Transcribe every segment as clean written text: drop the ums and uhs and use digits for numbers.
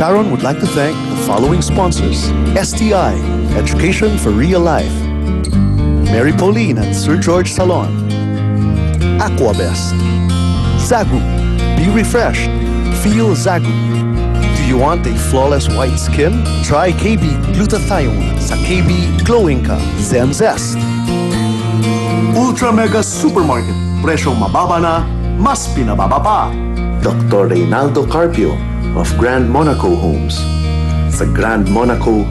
Sharon would like to thank the following sponsors: STI, Education for Real Life; Mary Pauline at Sir George Salon; Aquabest; Zagu, be refreshed, feel Zagu. Do you want a flawless white skin? Try KB Glutathione sa KB Glowing Ka Zen Zest. Ultra Mega Supermarket, presyong mababa na, mas pinababa pa. Dr. Reynaldo Carpio of Grand Monaco Homes. Sa Grand Monaco,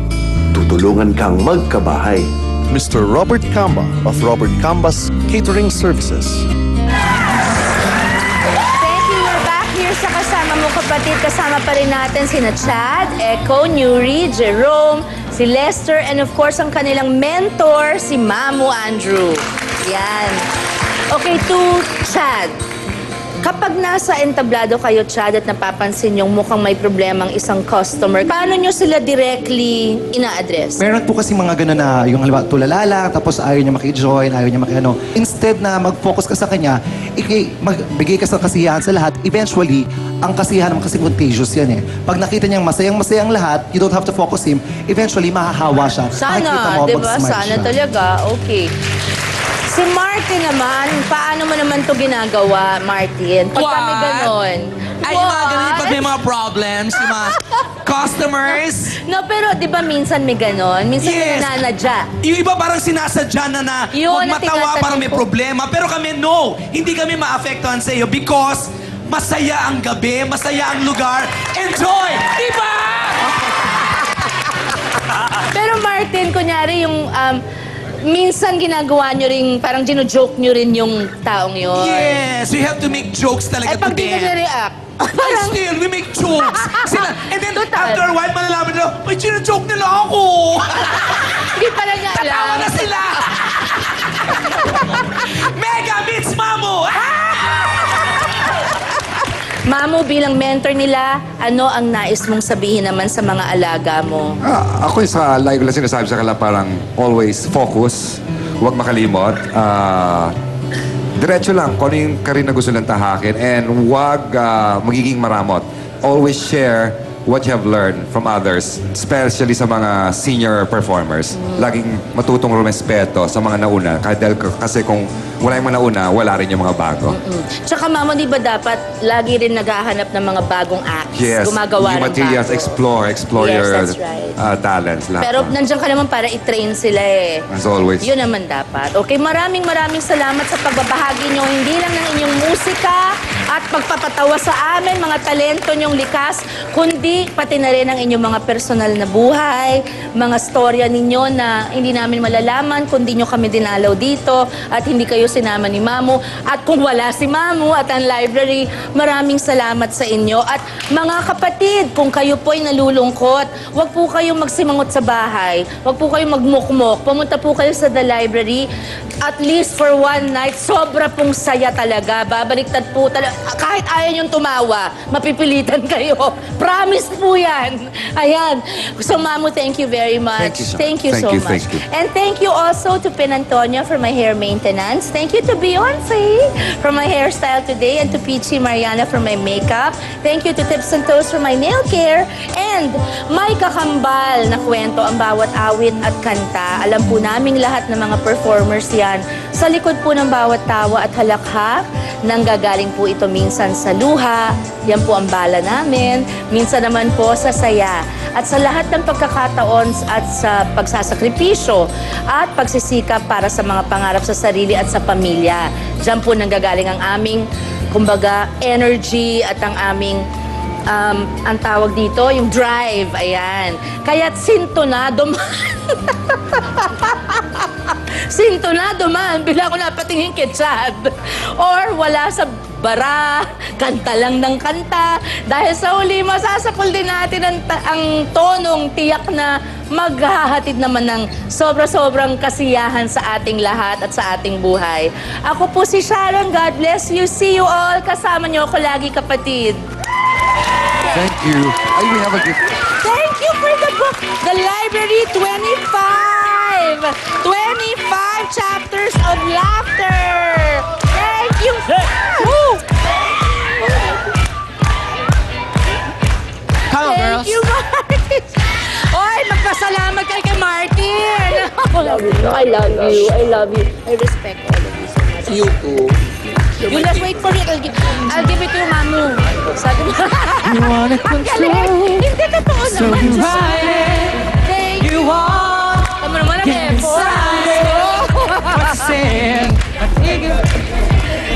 tutulungan kang magkabahay. Mr. Robert Camba of Robert Camba's Catering Services. Thank you. We're back here sa Kasama Mo Kapatid. Kasama pa rin natin sina Chad, Echo, Nuri, Jerome, si Lester, and of course, ang kanilang mentor, si Mamu Andrew. Yan. Okay, to Chad. Kapag nasa entablado kayo, Chad, at napapansin yung mukhang may problema ang isang customer, paano nyo sila directly ina-address? Meron po kasi mga gano'n na yung halimbawa tulala lang, tapos ayaw niya maki-join, ayaw niya maki-ano. Instead na mag-focus ka sa kanya, magbigay ka sa kasiyahan sa lahat, eventually, ang kasiyahan naman kasi contagious yan eh. Pag nakita niyang masayang-masayang lahat, you don't have to focus him, eventually mahahawa siya. Makikita mo, Sana, di ba? mag-smile Sana siya. talaga. Okay. Si Martin naman, paano mo naman to ginagawa, Martin? Pag kami ganon. Ay, yung mga ganun, pag may mga problems, yung mga customers. No, pero di ba minsan may ganon? Minsan may Yes. nananadya. Yung iba parang sinasadya na Yun huwag ang matawa, tinatanong parang may ko. problema. Pero kami, no. Hindi kami ma-affectuhan sa iyo because masaya ang gabi, masaya ang lugar. Enjoy! Diba? Pero Martin, kunyari yung... minsan ginagawa nyo rin, parang gino-joke nyo rin yung taong yun. Yes, we have to make jokes Eh, talaga pag to di them. nag-react. But still, we make jokes. Sila, and then Total. after a while, malalaman nila, may gino-joke nila ako. Hindi pala niya alam. Tawa na sila. Mega Beats Mamu! Mamu, bilang mentor nila, ano ang nais mong sabihin naman sa mga alaga mo? Ako sa lagi ko lang sinasabi sa kanila parang always focus, huwag makalimot. Diretso lang kung ano yung karin na gusto lang tahakin and huwag magiging maramot. Always share what you have learned from others, especially sa mga senior performers. Laging matutong rumespeto sa mga nauna kasi kung wala yung mga nauna, wala rin yung mga bago. Tsaka Mamo, di ba dapat lagi rin naghahanap ng mga bagong acts? Yes, Gumagawa new ng materials, bago. explore Yes, your that's right. talents. Lahat Pero po. nandiyan ka naman para i-train sila eh. As always. Yun naman dapat. Okay, maraming salamat sa pagbabahagi nyo, hindi lang ng inyong musika at pagpapatawa sa amin, mga talento nyong likas, kundi pati na rin ang inyong mga personal na buhay, mga storya ninyo na hindi namin malalaman, kundi nyo kami dinalaw dito at hindi kayo sinama ni Mamu. At kung wala si Mamu at ang library, maraming salamat sa inyo. At mga kapatid, kung kayo po'y nalulungkot, wag po kayong magsimangot sa bahay, wag po kayong magmukmok, pumunta po kayo sa the library, at least for one night, sobra pong saya talaga. Babaliktad po talaga. Kahit ayaw niyong tumawa, mapipilitan kayo. Promise po yan. Ayan. So, Mamu, thank you very much. Thank you, so much. thank you. And thank you also to Pin Antonio for my hair maintenance. Thank you to Beyonce for my hairstyle today and to Peachy Mariana for my makeup. Thank you to Tips and Toes for my nail care. And may kakambal na kwento ang bawat awit at kanta. Alam po naming lahat ng mga performers yan. Sa likod po ng bawat tawa at halakhak, nanggagaling po ito minsan sa luha. Yan po ang bala namin. Minsan naman po sa saya. At sa lahat ng pagkakataon at sa pagsasakripisyo at pagsisikap para sa mga pangarap sa sarili at sa pamilya. Diyan po nanggagaling ang aming, kumbaga, energy at ang aming ang tawag dito, yung drive. Ayan. Kaya't sintonado man. Sintonado man, bila ko napatingin kay Chad. Or wala sa bara, kanta lang ng kanta. Dahil sa uli, masasapul din natin ang tonong tiyak na maghahatid naman ng sobra-sobrang kasiyahan sa ating lahat at sa ating buhay. Ako po si Sharon. God bless you. See you all. Kasama niyo ako lagi, kapatid. Thank you. Ay, we have a gift. Thank you for the book. The Library 25. 25 chapters of laughter. Thank you. Woo! Come on, Thank girls. you, love you. I love you. I love you. I respect all of you so much. You too. You just wait for it. I'll give it to your mamu. Sabi mo. You wanna Ang galing. Hindi totoo naman. Just thank you. Tama naman ang effort.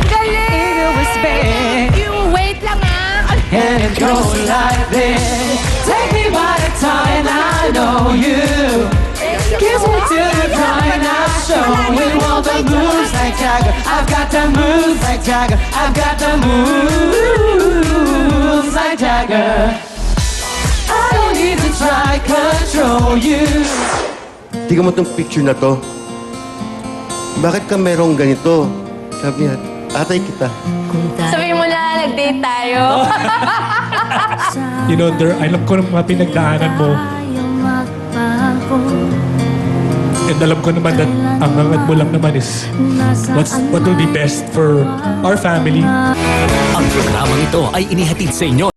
Galing. You wait lang ah. And it goes like this. Take me by the time I know you. Kiss me till the time I show you all the moves like Jagger. I've got the moves like Jagger. I've got the moves like Jagger. I don't need to try control you. Tingnan mo tong picture na to. Bakit ka merong ganito? Sabi niya, atay kita. Sabihin mo na, nag-date tayo. You know, alam ko ng mga pinagdaanan mo. And alam ko naman that ang hangad mo lang naman is what will be best for our family. Ang programang ito ay inihatid sa inyo